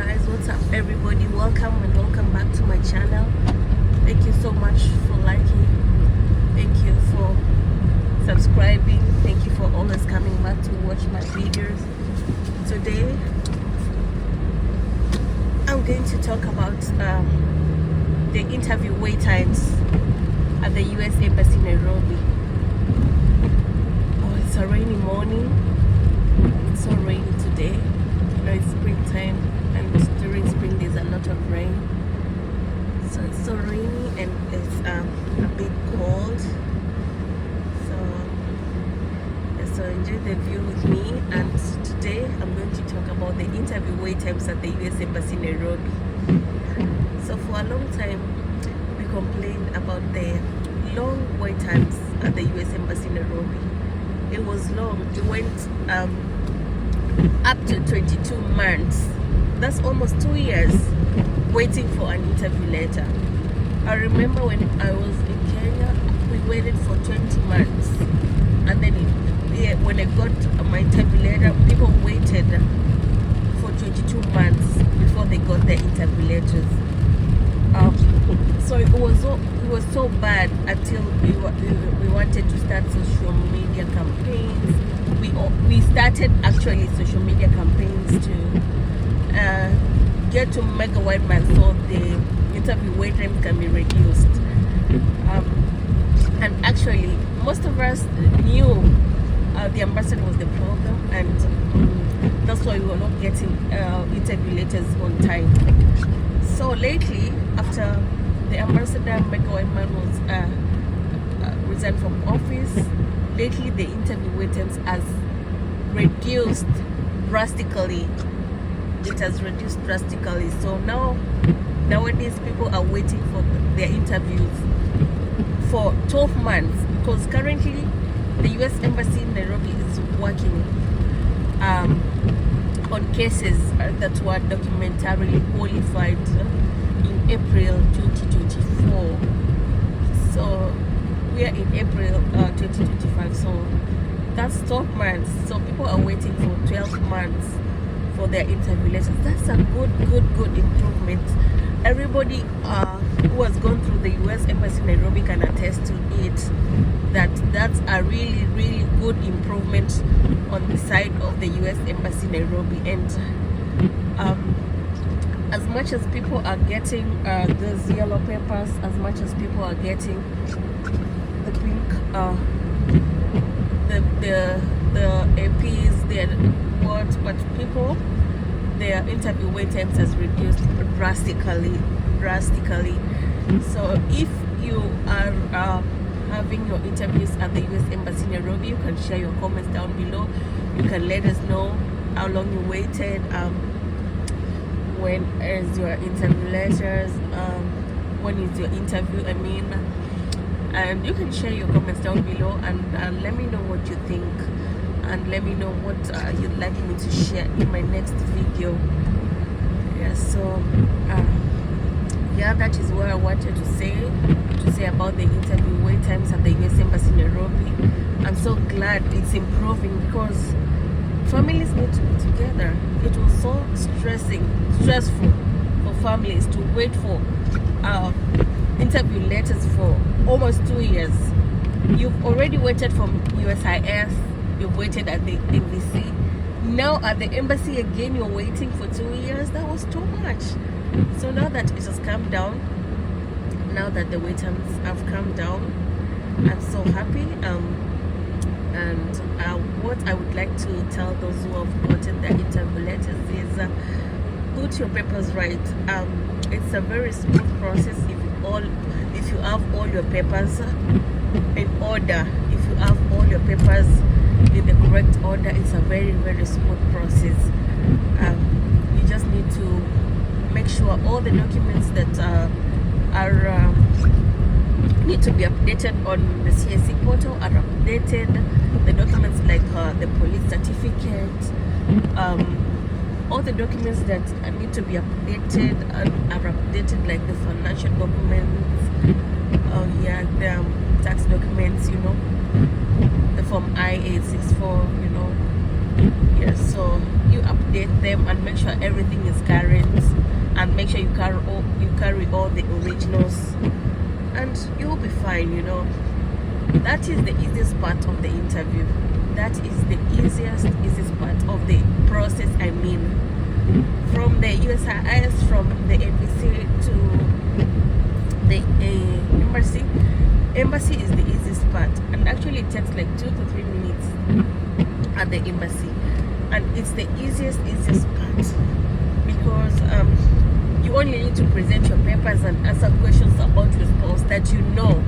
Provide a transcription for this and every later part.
guys, what's up everybody? Welcome and welcome back to my channel. Thank you so much for liking, thank you for subscribing, thank you for always coming back to watch my videos. Today I'm going to talk about the interview wait times at the US Embassy Nairobi. Oh, it's a rainy morning. It's so rainy today. You know, it's springtime, and during spring there's a lot of rain. So it's so rainy and it's a bit cold. So enjoy the view with me. And today I'm going to talk about the interview wait times at the US Embassy Nairobi. So for a long time we complained about the long wait times at the US Embassy Nairobi. It was long. It went up to 22 months. That's almost 2 years waiting for an interview letter. I remember when I was in Kenya, we waited for 20 months, and then when I got my interview letter, people waited for 22 months before they got their interview letters. So it was so bad until we wanted to start social media campaigns. We started actually social media campaigns to get to make a white man so the interview wait time can be reduced. And actually, most of us knew the ambassador was the problem, and that's why we were not getting interview letters on time. So lately, after the ambassador Mega White Man was resigned from office, lately the interview wait times has reduced drastically. It has reduced drastically. So nowadays people are waiting for their interviews for 12 months, because currently the US Embassy in Nairobi is working on cases that were documentarily qualified in April 2024. So we are in April 2025, so that's 12 months. So people are waiting for 12 months for their interview letters. That's a good improvement. Everybody who has gone through the US Embassy Nairobi can attest to it, that's a really good improvement on the side of the US Embassy Nairobi. And as much as people are getting those yellow papers, as much as people are getting the pink the APs, but people, their interview wait times has reduced drastically. So if you are having your interviews at the US Embassy Nairobi, you can share your comments down below. You can let us know how long you waited, when is your interview letters, when is your interview, and you can share your comments down below, and let me know what you think, and let me know what you'd like me to share in my next video. Yeah, that is what I wanted to say about the interview wait times at the US Embassy Nairobi. I'm so glad it's improving, because families need to be together. It was so stressful for families to wait for interview letters for almost 2 years. You've already waited from USIS, you've waited at the NVC, now at the embassy again you're waiting for 2 years. That was too much. So now that it has come down, now that the wait times have come down, I'm so happy. And what I would like to tell those who have gotten their interview letters is put your papers right. It's a very smooth process if you have all your papers in order. If you have all your papers in the correct order, it's a very smooth process. You just need to make sure all the documents that need to be updated on the CSC portal are updated. The documents like the police certificate, all the documents that need to be updated are updated, like the financial documents, the tax documents, the form I-864, so you update update them and make sure everything is current, and make sure you carry all the originals, and you'll be fine, you know. That is the easiest part of the interview. That is the easiest part of the process. I mean, from the USIS, from the embassy to the embassy. Embassy is the easiest part, and actually it takes like 2 to 3 minutes at the embassy, and it's the easiest part, because you only need to present your papers and answer questions about your spouse that you know.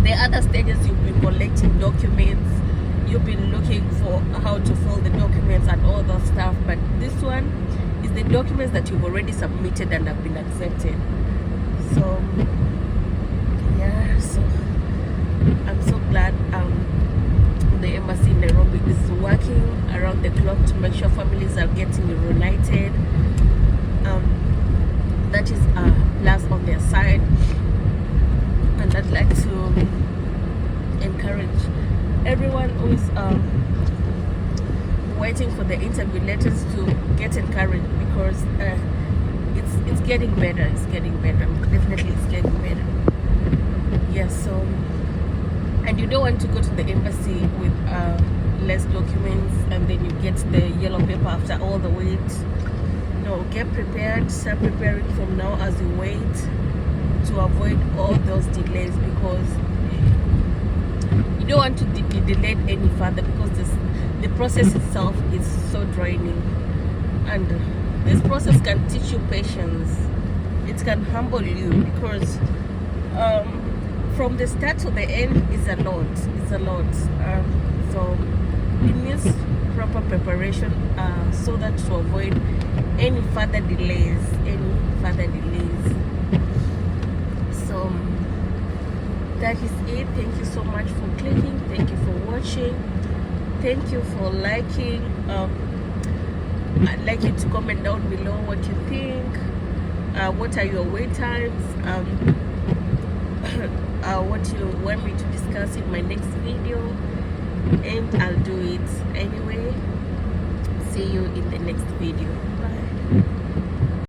The other stages, you've been collecting documents, you've been looking for how to fill the documents and all that stuff, but this one is the documents that you've already submitted and have been accepted. So yeah, so I'm so glad the embassy in Nairobi is working around the clock to make sure families are getting reunited. That is a plus on their side, and I'd like to encourage everyone who is waiting for the interview letters to get encouraged, because it's getting better. It's getting better. Definitely, it's getting better. Yes. So, and you don't want to go to the embassy with less documents, and then you get the yellow paper after all the wait. No, get prepared. Start preparing from now as you wait, to avoid all those delays, because you don't want to be delayed any further, because the process itself is so draining, and this process can teach you patience. It can humble you, because from the start to the end is a lot. So it needs proper preparation, so that to avoid any further delays. So that is it. Thank you so much for clicking. Thank you for watching. Thank you for liking. I'd like you to comment down below what you think. What are your wait times? What you want me to discuss in my next video, and I'll do it anyway. See you in the next video. Bye.